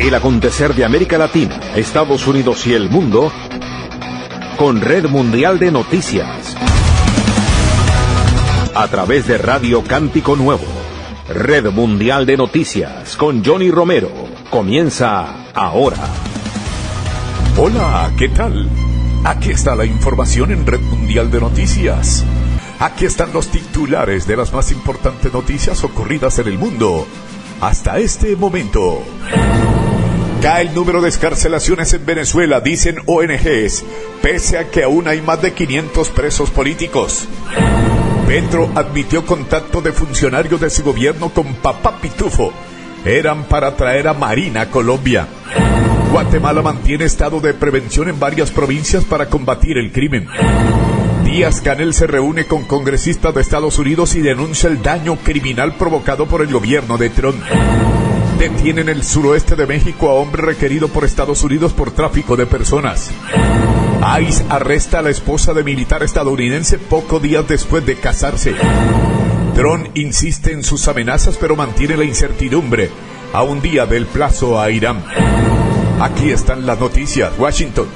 El acontecer de América Latina, Estados Unidos y el mundo con Red Mundial de Noticias. A través de Radio Cántico Nuevo. Red Mundial de Noticias con Johnny Romero. Comienza ahora. Hola, ¿qué tal? Aquí está la información en Red Mundial de Noticias. Aquí están los titulares de las más importantes noticias ocurridas en el mundo hasta este momento. Cae el número de excarcelaciones en Venezuela, dicen ONGs, pese a que aún hay más de 500 presos políticos. Petro admitió contacto de funcionarios de su gobierno con Papá Pitufo. Eran para traer a Marina a Colombia. Guatemala mantiene estado de prevención en varias provincias para combatir el crimen. Díaz-Canel se reúne con congresistas de Estados Unidos y denuncia el daño criminal provocado por el gobierno de Trump. Detienen en el suroeste de México a hombre requerido por Estados Unidos por tráfico de personas. ICE arresta a la esposa de militar estadounidense pocos días después de casarse. Trump insiste en sus amenazas pero mantiene la incertidumbre a un día del plazo a Irán. Aquí están las noticias. Washington.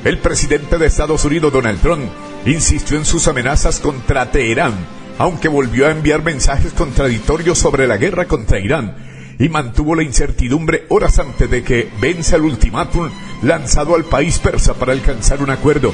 El presidente de Estados Unidos, Donald Trump, insistió en sus amenazas contra Teherán, aunque volvió a enviar mensajes contradictorios sobre la guerra contra Irán y mantuvo la incertidumbre horas antes de que venza el ultimátum lanzado al país persa para alcanzar un acuerdo.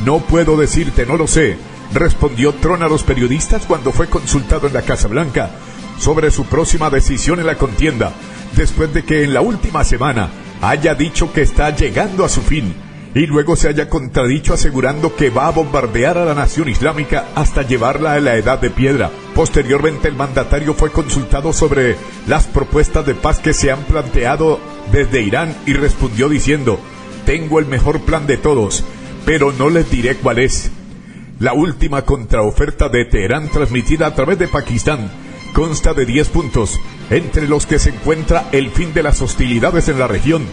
No puedo decirte, no lo sé, respondió Trump a los periodistas cuando fue consultado en la Casa Blanca sobre su próxima decisión en la contienda, después de que en la última semana haya dicho que está llegando a su fin y luego se haya contradicho asegurando que va a bombardear a la nación islámica hasta llevarla a la edad de piedra. Posteriormente el mandatario fue consultado sobre las propuestas de paz que se han planteado desde Irán y respondió diciendo: tengo el mejor plan de todos, pero no les diré cuál es. La última contraoferta de Teherán, transmitida a través de Pakistán, consta de 10 puntos, entre los que se encuentra el fin de las hostilidades en la región,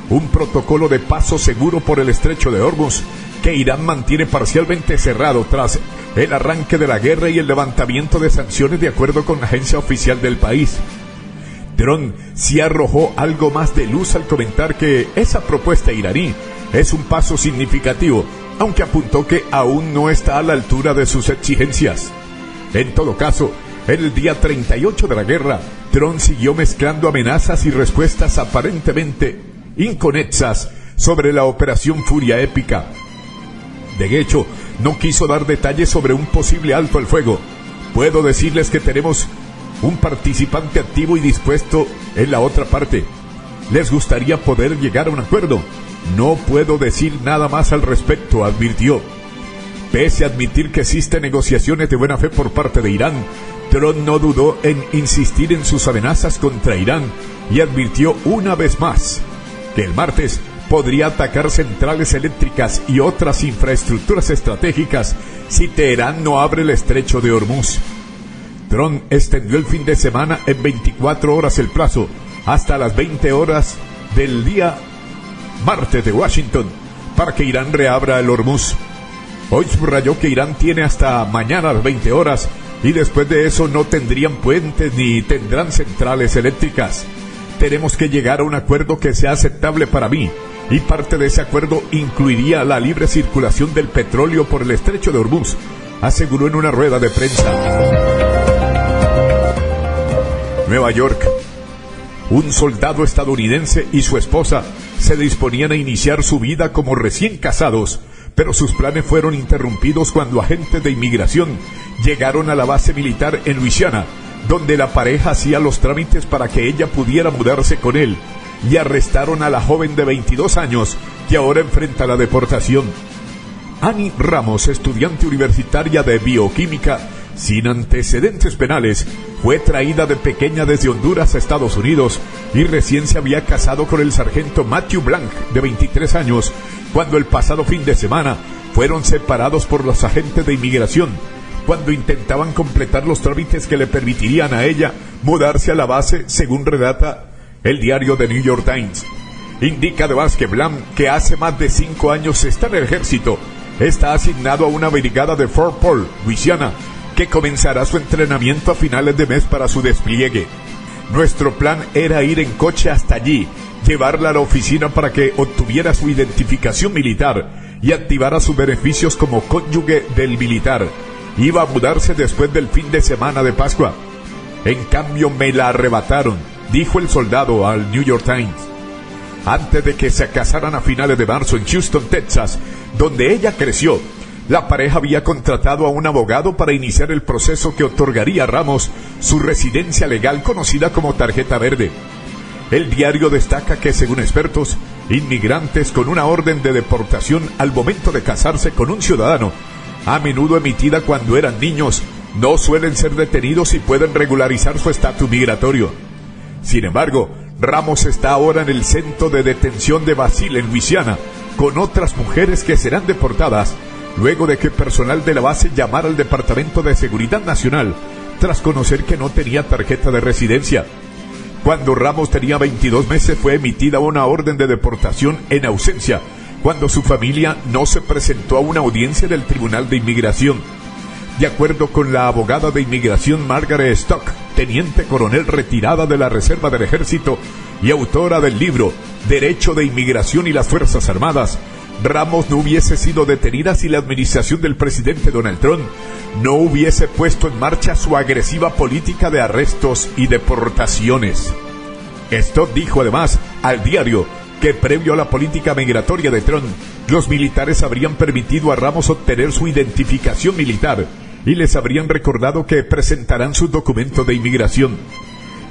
un protocolo de paso seguro por el estrecho de Hormuz, que Irán mantiene parcialmente cerrado tras el arranque de la guerra y el levantamiento de sanciones de acuerdo con la agencia oficial del país. Trump sí arrojó algo más de luz al comentar que esa propuesta iraní es un paso significativo, aunque apuntó que aún no está a la altura de sus exigencias. En todo caso, en el día 38 de la guerra, Trump siguió mezclando amenazas y respuestas aparentemente inconexas sobre la operación Furia Épica. De hecho, no quiso dar detalles sobre un posible alto al fuego. Puedo decirles que tenemos un participante activo y dispuesto en la otra parte. ¿Les gustaría poder llegar a un acuerdo? No puedo decir nada más al respecto, advirtió. Pese a admitir que existen negociaciones de buena fe por parte de Irán, Trump no dudó en insistir en sus amenazas contra Irán y advirtió una vez más que el martes podría atacar centrales eléctricas y otras infraestructuras estratégicas si Teherán no abre el estrecho de Hormuz. Trump extendió el fin de semana en 24 horas el plazo, hasta las 20 horas del día martes de Washington, para que Irán reabra el Hormuz. Hoy subrayó que Irán tiene hasta mañana a las 20 horas y después de eso no tendrían puentes ni tendrán centrales eléctricas. Tenemos que llegar a un acuerdo que sea aceptable para mí, y parte de ese acuerdo incluiría la libre circulación del petróleo por el estrecho de Hormuz, aseguró en una rueda de prensa. Nueva York. Un soldado estadounidense y su esposa se disponían a iniciar su vida como recién casados, pero sus planes fueron interrumpidos cuando agentes de inmigración llegaron a la base militar en Luisiana, donde la pareja hacía los trámites para que ella pudiera mudarse con él, y arrestaron a la joven de 22 años, que ahora enfrenta la deportación. Annie Ramos, estudiante universitaria de bioquímica, sin antecedentes penales, fue traída de pequeña desde Honduras a Estados Unidos, y recién se había casado con el sargento Matthew Blank, de 23 años, cuando el pasado fin de semana fueron separados por los agentes de inmigración, cuando intentaban completar los trámites que le permitirían a ella mudarse a la base, según relata el diario The New York Times. Indica además que Blanc, que hace más de 5 años está en el ejército, está asignado a una brigada de Fort Polk, Luisiana, que comenzará su entrenamiento a finales de mes para su despliegue. Nuestro plan era ir en coche hasta allí, llevarla a la oficina para que obtuviera su identificación militar y activara sus beneficios como cónyuge del militar. Iba a mudarse después del fin de semana de Pascua. En cambio me la arrebataron, dijo el soldado al New York Times. Antes de que se casaran a finales de marzo en Houston, Texas, donde ella creció, la pareja había contratado a un abogado para iniciar el proceso que otorgaría a Ramos su residencia legal conocida como tarjeta verde. El diario destaca que, según expertos, inmigrantes con una orden de deportación al momento de casarse con un ciudadano, a menudo emitida cuando eran niños, no suelen ser detenidos y pueden regularizar su estatus migratorio. Sin embargo, Ramos está ahora en el centro de detención de Basile, en Luisiana, con otras mujeres que serán deportadas, luego de que personal de la base llamara al Departamento de Seguridad Nacional, tras conocer que no tenía tarjeta de residencia. Cuando Ramos tenía 22 meses fue emitida una orden de deportación en ausencia, cuando su familia no se presentó a una audiencia del Tribunal de Inmigración. De acuerdo con la abogada de inmigración Margaret Stock, teniente coronel retirada de la Reserva del Ejército y autora del libro Derecho de Inmigración y las Fuerzas Armadas, Ramos no hubiese sido detenida si la administración del presidente Donald Trump no hubiese puesto en marcha su agresiva política de arrestos y deportaciones. Stock dijo además al diario que previo a la política migratoria de Trump, los militares habrían permitido a Ramos obtener su identificación militar y les habrían recordado que presentarán sus documentos de inmigración.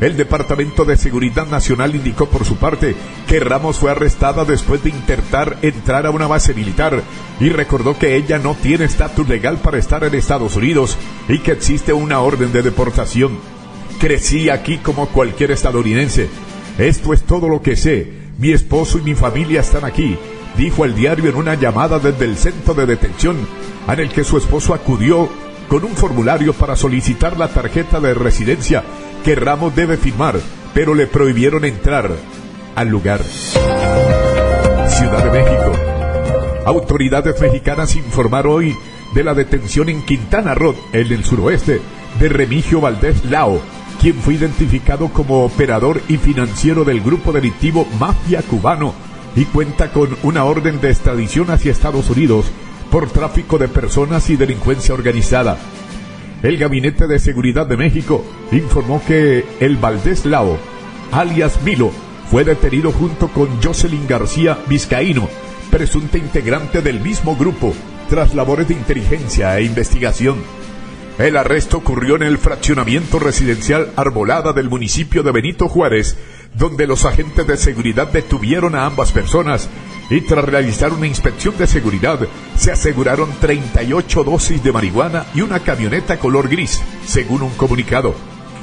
El Departamento de Seguridad Nacional indicó por su parte que Ramos fue arrestada después de intentar entrar a una base militar y recordó que ella no tiene estatus legal para estar en Estados Unidos y que existe una orden de deportación. Crecí aquí como cualquier estadounidense. Esto es todo lo que sé. Mi esposo y mi familia están aquí, dijo el diario en una llamada desde el centro de detención, en el que su esposo acudió con un formulario para solicitar la tarjeta de residencia que Ramos debe firmar, pero le prohibieron entrar al lugar. Ciudad de México. Autoridades mexicanas informaron hoy de la detención en Quintana Roo, en el suroeste, de Remigio Valdés Lao, quien fue identificado como operador y financiero del grupo delictivo Mafia Cubano y cuenta con una orden de extradición hacia Estados Unidos por tráfico de personas y delincuencia organizada. El Gabinete de Seguridad de México informó que el Valdés Lao, alias Milo, fue detenido junto con Jocelyn García Vizcaíno, presunta integrante del mismo grupo, tras labores de inteligencia e investigación. El arresto ocurrió en el fraccionamiento residencial Arbolada del municipio de Benito Juárez, donde los agentes de seguridad detuvieron a ambas personas y tras realizar una inspección de seguridad se aseguraron 38 dosis de marihuana y una camioneta color gris, según un comunicado.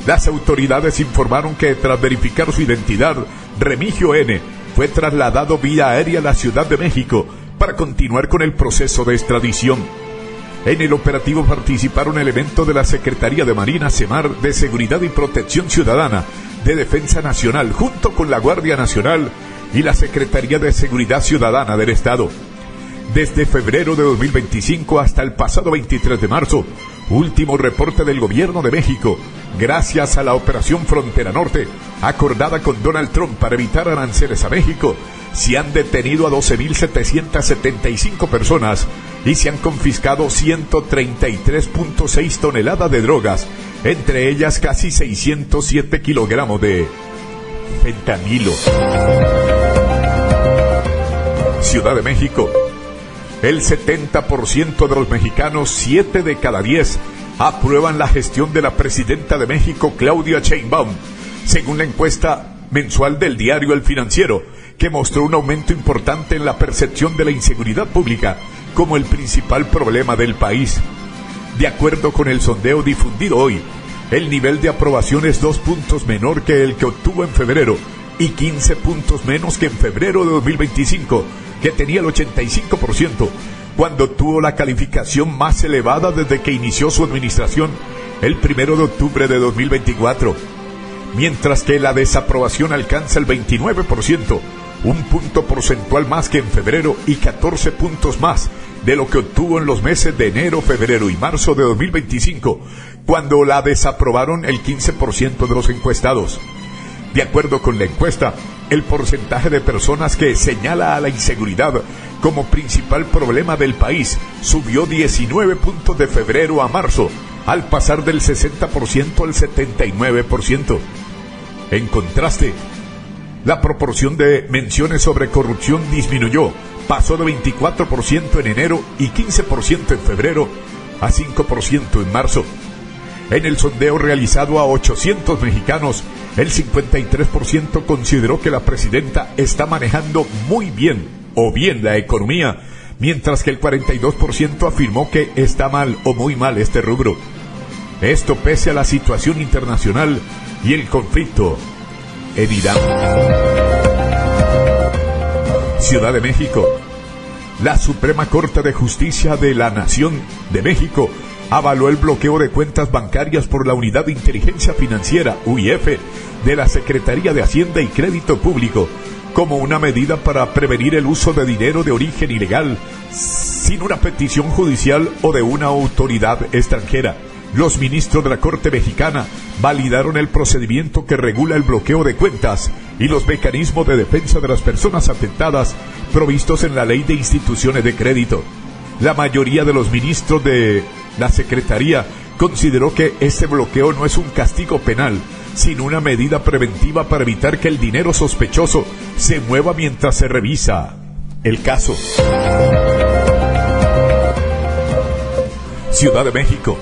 Las autoridades informaron que tras verificar su identidad, Remigio N. fue trasladado vía aérea a la Ciudad de México para continuar con el proceso de extradición. En el operativo participaron elementos de la Secretaría de Marina, SEMAR, de Seguridad y Protección Ciudadana, de Defensa Nacional, junto con la Guardia Nacional y la Secretaría de Seguridad Ciudadana del Estado. Desde febrero de 2025 hasta el pasado 23 de marzo, último reporte del Gobierno de México, gracias a la Operación Frontera Norte, acordada con Donald Trump para evitar aranceles a México, se han detenido a 12.775 personas y se han confiscado 133.6 toneladas de drogas, entre ellas casi 607 kilogramos de fentanilo. Ciudad de México. El 70% de los mexicanos, 7 de cada 10, aprueban la gestión de la presidenta de México, Claudia Sheinbaum, según la encuesta mensual del diario El Financiero, que mostró un aumento importante en la percepción de la inseguridad pública como el principal problema del país. De acuerdo con el sondeo difundido hoy, el nivel de aprobación es 2 puntos menor que el que obtuvo en febrero y 15 puntos menos que en febrero de 2025, que tenía el 85%, cuando tuvo la calificación más elevada desde que inició su administración el 1 de octubre de 2024. Mientras que la desaprobación alcanza el 29%, un punto porcentual más que en febrero y 14 puntos más de lo que obtuvo en los meses de enero, febrero y marzo de 2025, cuando la desaprobaron el 15% de los encuestados. De acuerdo con la encuesta, el porcentaje de personas que señala a la inseguridad como principal problema del país subió 19 puntos de febrero a marzo, al pasar del 60% al 79%. En contraste, la proporción de menciones sobre corrupción disminuyó, pasó de 24% en enero y 15% en febrero a 5% en marzo. En el sondeo realizado a 800 mexicanos, el 53% consideró que la presidenta está manejando muy bien o bien la economía, mientras que el 42% afirmó que está mal o muy mal este rubro. Esto pese a la situación internacional y el conflicto en Irán. Ciudad de México. La Suprema Corte de Justicia de la Nación de México avaló el bloqueo de cuentas bancarias por la Unidad de Inteligencia Financiera, UIF, de la Secretaría de Hacienda y Crédito Público, como una medida para prevenir el uso de dinero de origen ilegal, sin una petición judicial o de una autoridad extranjera. Los ministros de la Corte Mexicana validaron el procedimiento que regula el bloqueo de cuentas y los mecanismos de defensa de las personas afectadas provistos en la Ley de Instituciones de Crédito. La mayoría de los ministros de la Secretaría consideró que este bloqueo no es un castigo penal, sino una medida preventiva para evitar que el dinero sospechoso se mueva mientras se revisa el caso. Ciudad de México.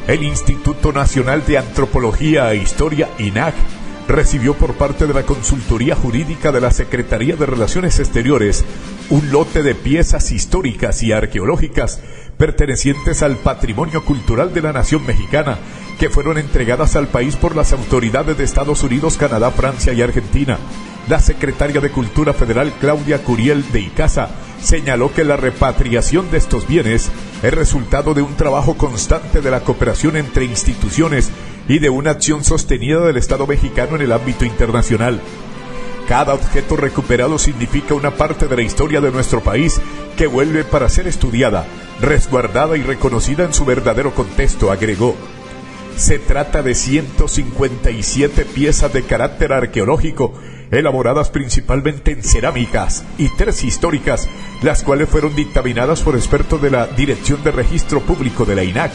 El Instituto Nacional de Antropología e Historia, INAH, recibió por parte de la Consultoría Jurídica de la Secretaría de Relaciones Exteriores un lote de piezas históricas y arqueológicas pertenecientes al patrimonio cultural de la nación mexicana, que fueron entregadas al país por las autoridades de Estados Unidos, Canadá, Francia y Argentina. La secretaria de Cultura Federal, Claudia Curiel de Icaza, señaló que la repatriación de estos bienes es resultado de un trabajo constante de la cooperación entre instituciones y de una acción sostenida del Estado mexicano en el ámbito internacional. Cada objeto recuperado significa una parte de la historia de nuestro país que vuelve para ser estudiada, resguardada y reconocida en su verdadero contexto, agregó. Se trata de 157 piezas de carácter arqueológico, elaboradas principalmente en cerámicas, y 3 históricas, las cuales fueron dictaminadas por expertos de la Dirección de Registro Público de la INAH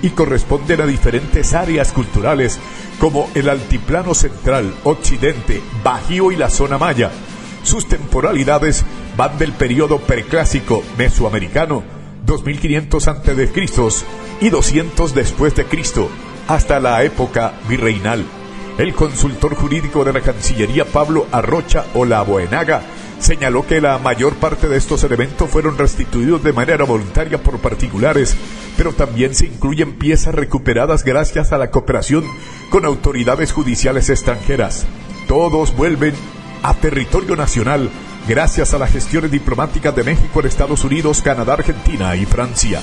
y corresponden a diferentes áreas culturales como el Altiplano Central, Occidente, Bajío y la zona Maya. Sus temporalidades van del periodo preclásico mesoamericano, 2500 a.C. y 200 después de Cristo, hasta la época virreinal. El consultor jurídico de la Cancillería, Pablo Arrocha Olaboenaga, señaló que la mayor parte de estos elementos fueron restituidos de manera voluntaria por particulares, pero también se incluyen piezas recuperadas gracias a la cooperación con autoridades judiciales extranjeras. Todos vuelven a territorio nacional gracias a las gestiones diplomáticas de México en Estados Unidos, Canadá, Argentina y Francia.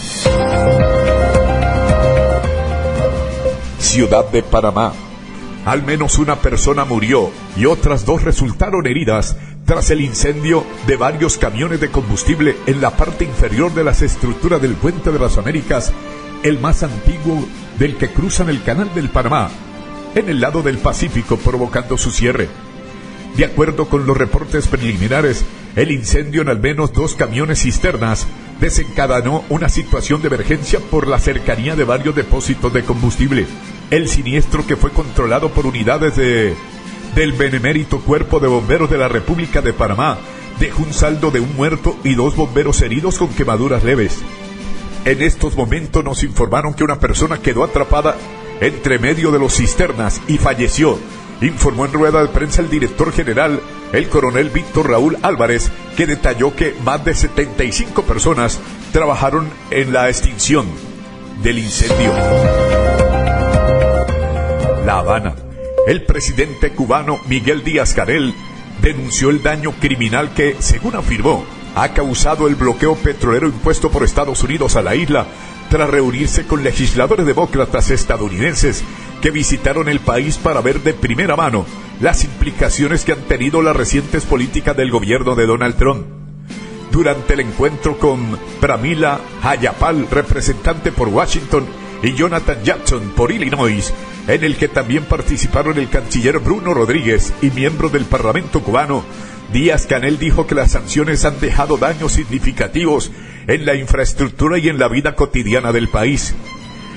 Ciudad de Panamá. Al menos una persona murió y otras 2 resultaron heridas tras el incendio de varios camiones de combustible en la parte inferior de las estructuras del Puente de las Américas, el más antiguo del que cruzan el Canal del Panamá, en el lado del Pacífico, provocando su cierre. De acuerdo con los reportes preliminares, el incendio en al menos 2 camiones cisternas desencadenó una situación de emergencia por la cercanía de varios depósitos de combustible. El siniestro, que fue controlado por unidades del Benemérito Cuerpo de Bomberos de la República de Panamá, dejó un saldo de 1 muerto y 2 bomberos heridos con quemaduras leves. En estos momentos nos informaron que una persona quedó atrapada entre medio de los cisternas y falleció, informó en rueda de prensa el director general, el coronel Víctor Raúl Álvarez, que detalló que más de 75 personas trabajaron en la extinción del incendio. La Habana. El presidente cubano Miguel Díaz-Canel denunció el daño criminal que, según afirmó, ha causado el bloqueo petrolero impuesto por Estados Unidos a la isla, tras reunirse con legisladores demócratas estadounidenses que visitaron el país para ver de primera mano las implicaciones que han tenido las recientes políticas del gobierno de Donald Trump. Durante el encuentro con Pramila Jayapal, representante por Washington, y Jonathan Jackson por Illinois, en el que también participaron el canciller Bruno Rodríguez y miembros del Parlamento cubano, Díaz-Canel dijo que las sanciones han dejado daños significativos en la infraestructura y en la vida cotidiana del país.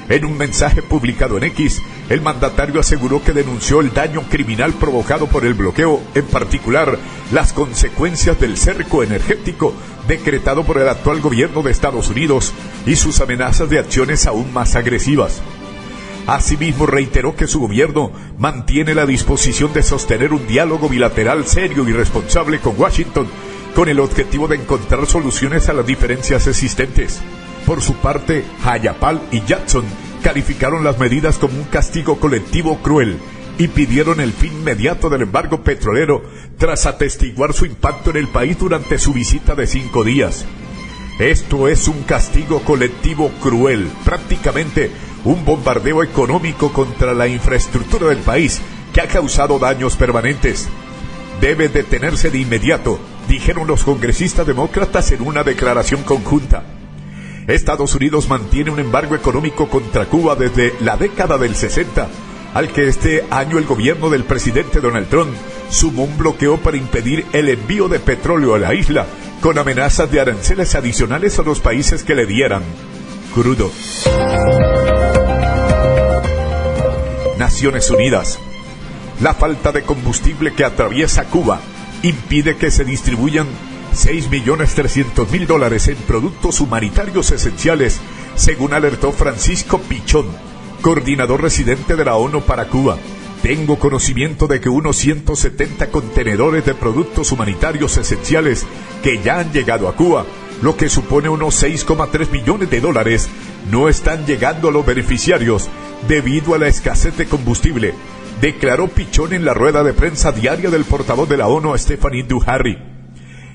En un mensaje publicado en X, el mandatario aseguró que denunció el daño criminal provocado por el bloqueo, en particular las consecuencias del cerco energético decretado por el actual gobierno de Estados Unidos y sus amenazas de acciones aún más agresivas. Asimismo, reiteró que su gobierno mantiene la disposición de sostener un diálogo bilateral serio y responsable con Washington, con el objetivo de encontrar soluciones a las diferencias existentes. Por su parte, Jayapal y Jackson calificaron las medidas como un castigo colectivo cruel y pidieron el fin inmediato del embargo petrolero tras atestiguar su impacto en el país durante su visita de 5 días. Esto es un castigo colectivo cruel, prácticamente un bombardeo económico contra la infraestructura del país que ha causado daños permanentes. Debe detenerse de inmediato, dijeron los congresistas demócratas en una declaración conjunta. Estados Unidos mantiene un embargo económico contra Cuba desde la década del 60, al que este año el gobierno del presidente Donald Trump sumó un bloqueo para impedir el envío de petróleo a la isla, con amenazas de aranceles adicionales a los países que le dieran crudo. Naciones Unidas. La falta de combustible que atraviesa Cuba impide que se distribuyan $6.300.000 en productos humanitarios esenciales, según alertó Francisco Pichón, coordinador residente de la ONU para Cuba. Tengo conocimiento de que unos 170 contenedores de productos humanitarios esenciales que ya han llegado a Cuba, lo que supone unos $6,3 millones, no están llegando a los beneficiarios debido a la escasez de combustible, declaró Pichón en la rueda de prensa diaria del portavoz de la ONU, Stephanie Dujarric.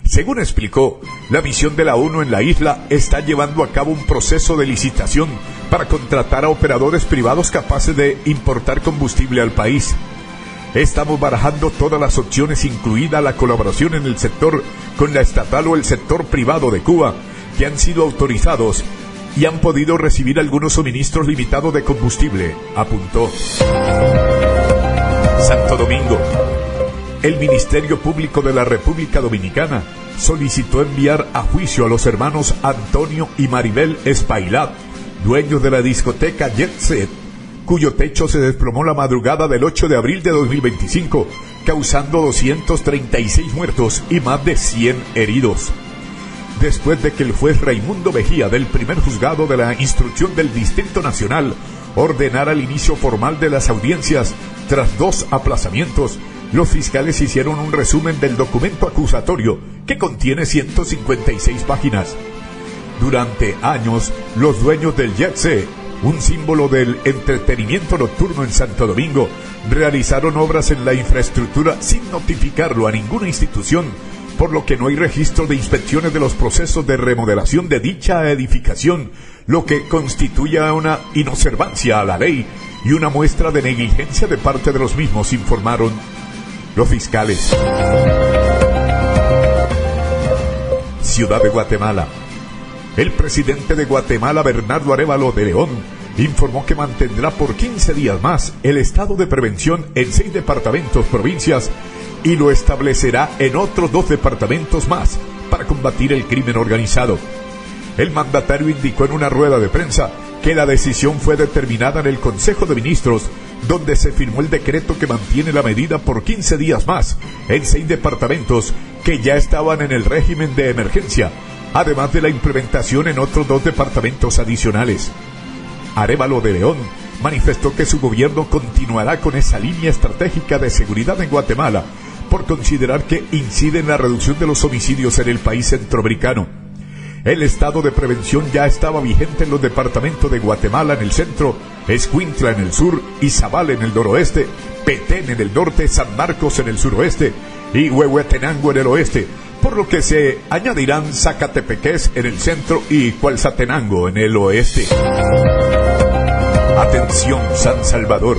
Según explicó, la misión de la ONU en la isla está llevando a cabo un proceso de licitación para contratar a operadores privados capaces de importar combustible al país. Estamos barajando todas las opciones, incluida la colaboración en el sector con la estatal o el sector privado de Cuba, que han sido autorizados y han podido recibir algunos suministros limitados de combustible, apuntó. Santo Domingo. El Ministerio Público de la República Dominicana solicitó enviar a juicio a los hermanos Antonio y Maribel Espaillat, dueños de la discoteca Jet Set, cuyo techo se desplomó la madrugada del 8 de abril de 2025, causando 236 muertos y más de 100 heridos. Después de que el juez Raimundo Mejía, del primer juzgado de la instrucción del Distrito Nacional, ordenara el inicio formal de las audiencias tras 2 aplazamientos, los fiscales hicieron un resumen del documento acusatorio, que contiene 156 páginas. Durante años, los dueños del Jet Set, un símbolo del entretenimiento nocturno en Santo Domingo, realizaron obras en la infraestructura sin notificarlo a ninguna institución, por lo que no hay registro de inspecciones de los procesos de remodelación de dicha edificación, lo que constituye una inobservancia a la ley y una muestra de negligencia de parte de los mismos, informaron los fiscales. Ciudad de Guatemala. El presidente de Guatemala, Bernardo Arévalo de León, informó que mantendrá por 15 días más el estado de prevención en 6 departamentos, provincias, y lo establecerá en otros 2 departamentos más para combatir el crimen organizado. El mandatario indicó en una rueda de prensa que la decisión fue determinada en el Consejo de Ministros, donde se firmó el decreto que mantiene la medida por 15 días más en 6 departamentos que ya estaban en el régimen de emergencia, además de la implementación en otros 2 departamentos adicionales. Arévalo de León manifestó que su gobierno continuará con esa línea estratégica de seguridad en Guatemala, por considerar que incide en la reducción de los homicidios en el país centroamericano. El estado de prevención ya estaba vigente en los departamentos de Guatemala en el centro, Escuintla en el sur, Izabal en el noroeste, Petén en el norte, San Marcos en el suroeste y Huehuetenango en el oeste, por lo que se añadirán Zacatepeques en el centro y Cualzatenango en el oeste. Atención, San Salvador.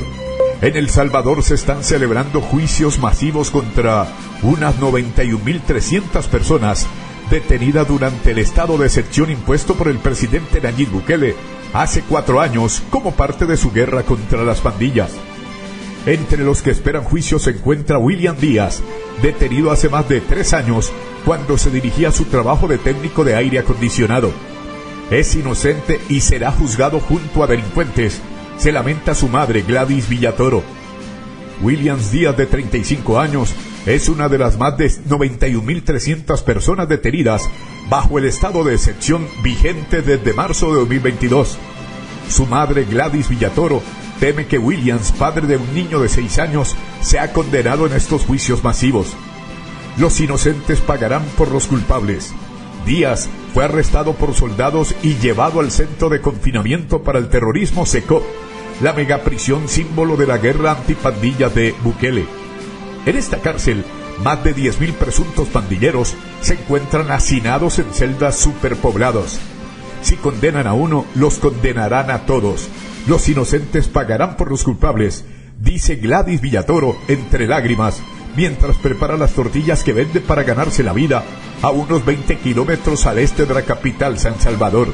En El Salvador se están celebrando juicios masivos contra unas 91.300 personas detenidas durante el estado de excepción impuesto por el presidente Nayib Bukele hace 4 años como parte de su guerra contra las pandillas. Entre los que esperan juicio se encuentra William Díaz, detenido hace más de 3 años cuando se dirigía a su trabajo de técnico de aire acondicionado. Es inocente y será juzgado junto a delincuentes, se lamenta su madre Gladys Villatoro. Williams Díaz, de 35 años, es una de las más de 91.300 personas detenidas bajo el estado de excepción vigente desde marzo de 2022. Su madre Gladys Villatoro teme que Williams, padre de un niño de 6 años, sea condenado en estos juicios masivos. Los inocentes pagarán por los culpables. Díaz fue arrestado por soldados y llevado al centro de confinamiento para el terrorismo SECOP, la megaprisión símbolo de la guerra antipandillas de Bukele. En esta cárcel, más de 10.000 presuntos pandilleros se encuentran hacinados en celdas superpobladas. Si condenan a uno, los condenarán a todos. Los inocentes pagarán por los culpables, dice Gladys Villatoro entre lágrimas, mientras prepara las tortillas que vende para ganarse la vida a unos 20 kilómetros al este de la capital, San Salvador.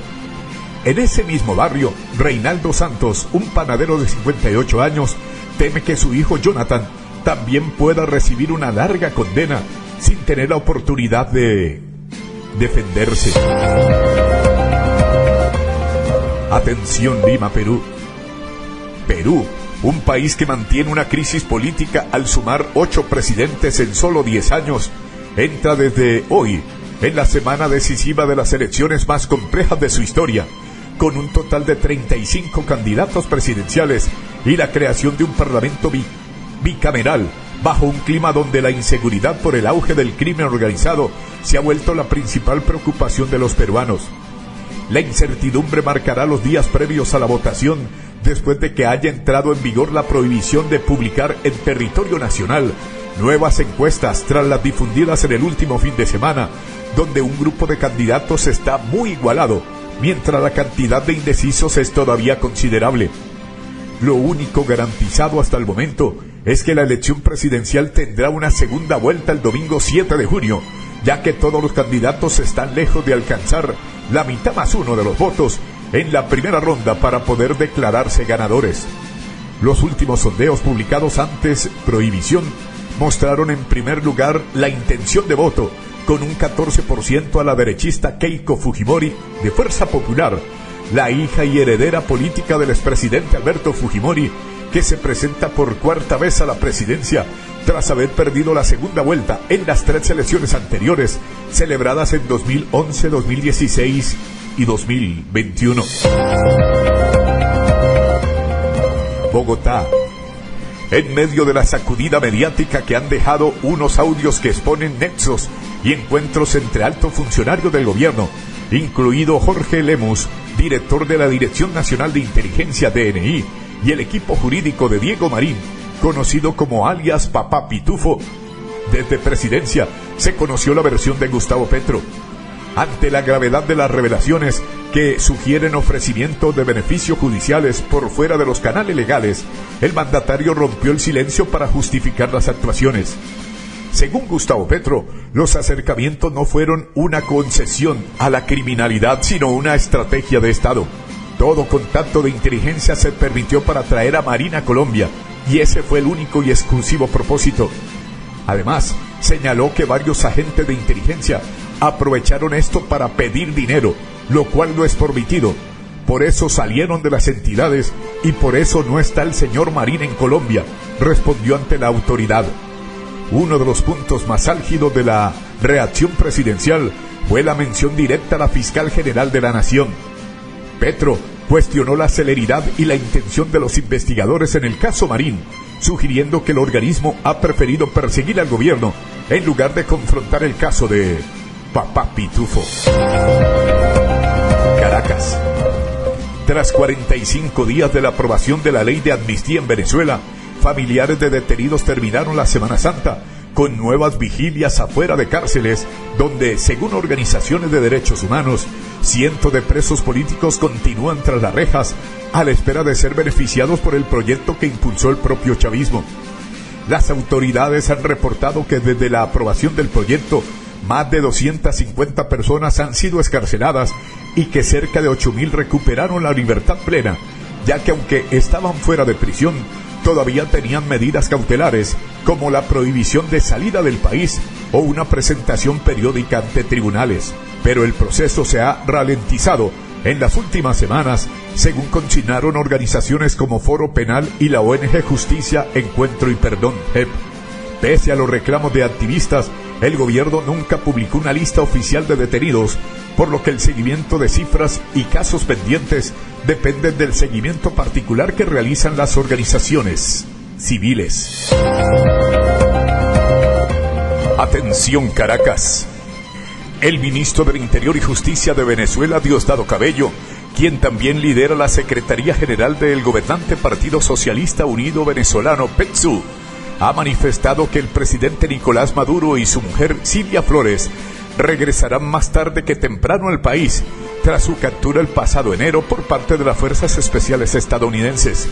En ese mismo barrio, Reinaldo Santos, un panadero de 58 años, teme que su hijo Jonathan también pueda recibir una larga condena sin tener la oportunidad de defenderse. Atención, Lima, Perú. Perú, un país que mantiene una crisis política al sumar 8 presidentes en solo 10 años, entra desde hoy en la semana decisiva de las elecciones más complejas de su historia, con un total de 35 candidatos presidenciales y la creación de un parlamento bicameral, bajo un clima donde la inseguridad por el auge del crimen organizado se ha vuelto la principal preocupación de los peruanos. La incertidumbre marcará los días previos a la votación, después de que haya entrado en vigor la prohibición de publicar en territorio nacional nuevas encuestas tras las difundidas en el último fin de semana, donde un grupo de candidatos está muy igualado, mientras la cantidad de indecisos es todavía considerable. Lo único garantizado hasta el momento es que la elección presidencial tendrá una segunda vuelta el domingo 7 de junio, ya que todos los candidatos están lejos de alcanzar la mitad más uno de los votos en la primera ronda para poder declararse ganadores. Los últimos sondeos publicados antes prohibición mostraron en primer lugar la intención de voto, con un 14% a la derechista Keiko Fujimori de Fuerza Popular, la hija y heredera política del expresidente Alberto Fujimori, que se presenta por 4ª vez a la presidencia tras haber perdido la segunda vuelta en las 3 elecciones anteriores, celebradas en 2011, 2016 y 2021. Bogotá. En medio de la sacudida mediática que han dejado unos audios que exponen nexos y encuentros entre altos funcionarios del gobierno, incluido Jorge Lemus, director de la Dirección Nacional de Inteligencia DNI, y el equipo jurídico de Diego Marín, conocido como alias Papá Pitufo, desde Presidencia se conoció la versión de Gustavo Petro. Ante la gravedad de las revelaciones que sugieren ofrecimiento de beneficios judiciales por fuera de los canales legales, el mandatario rompió el silencio para justificar las actuaciones. Según Gustavo Petro, los acercamientos no fueron una concesión a la criminalidad, sino una estrategia de Estado. Todo contacto de inteligencia se permitió para traer a Marín a Colombia, y ese fue el único y exclusivo propósito. Además, señaló que varios agentes de inteligencia aprovecharon esto para pedir dinero, lo cual no es permitido. Por eso salieron de las entidades y por eso no está el señor Marín en Colombia, respondió ante la autoridad. Uno de los puntos más álgidos de la reacción presidencial fue la mención directa a la fiscal general de la Nación. Petro cuestionó la celeridad y la intención de los investigadores en el caso Marín, sugiriendo que el organismo ha preferido perseguir al gobierno en lugar de confrontar el caso de Papá Pitufo. Caracas. Tras 45 días de la aprobación de la ley de amnistía en Venezuela, familiares de detenidos terminaron la Semana Santa con nuevas vigilias afuera de cárceles, donde, según organizaciones de derechos humanos, cientos de presos políticos continúan tras las rejas a la espera de ser beneficiados por el proyecto que impulsó el propio chavismo. Las autoridades han reportado que desde la aprobación del proyecto, más de 250 personas han sido excarceladas y que cerca de 8.000 recuperaron la libertad plena, ya que aunque estaban fuera de prisión, todavía tenían medidas cautelares como la prohibición de salida del país o una presentación periódica ante tribunales, pero el proceso se ha ralentizado en las últimas semanas, según consignaron organizaciones como Foro Penal y la ONG Justicia, Encuentro y Perdón, JEP. Pese a los reclamos de activistas, el gobierno nunca publicó una lista oficial de detenidos, por lo que el seguimiento de cifras y casos pendientes dependen del seguimiento particular que realizan las organizaciones civiles. Atención, Caracas. El ministro del Interior y Justicia de Venezuela, Diosdado Cabello, quien también lidera la Secretaría General del gobernante Partido Socialista Unido Venezolano, PETSU, ha manifestado que el presidente Nicolás Maduro y su mujer Silvia Flores regresarán más tarde que temprano al país, tras su captura el pasado enero por parte de las Fuerzas Especiales estadounidenses.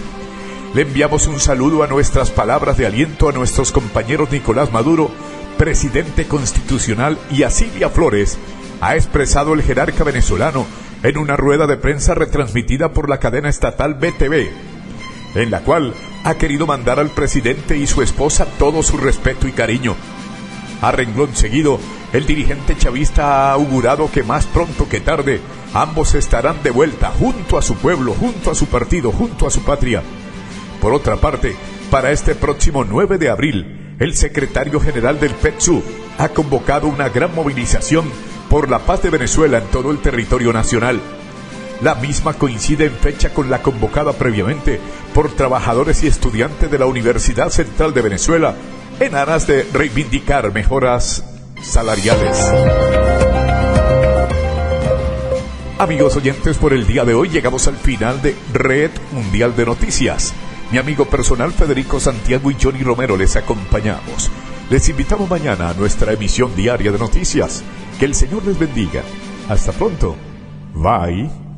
Le enviamos un saludo a nuestras palabras de aliento a nuestros compañeros Nicolás Maduro, presidente constitucional, y a Silvia Flores, ha expresado el jerarca venezolano en una rueda de prensa retransmitida por la cadena estatal BTV, en la cual ha querido mandar al presidente y su esposa todo su respeto y cariño. A renglón seguido, el dirigente chavista ha augurado que más pronto que tarde ambos estarán de vuelta junto a su pueblo, junto a su partido, junto a su patria. Por otra parte, para este próximo 9 de abril, el secretario general del PETSU ha convocado una gran movilización por la paz de Venezuela en todo el territorio nacional. La misma coincide en fecha con la convocada previamente por trabajadores y estudiantes de la Universidad Central de Venezuela en aras de reivindicar mejoras salariales. Amigos oyentes, por el día de hoy llegamos al final de Red Mundial de Noticias. Mi amigo personal Federico Santiago y Johnny Romero les acompañamos. Les invitamos mañana a nuestra emisión diaria de noticias. Que el Señor les bendiga. Hasta pronto. Bye.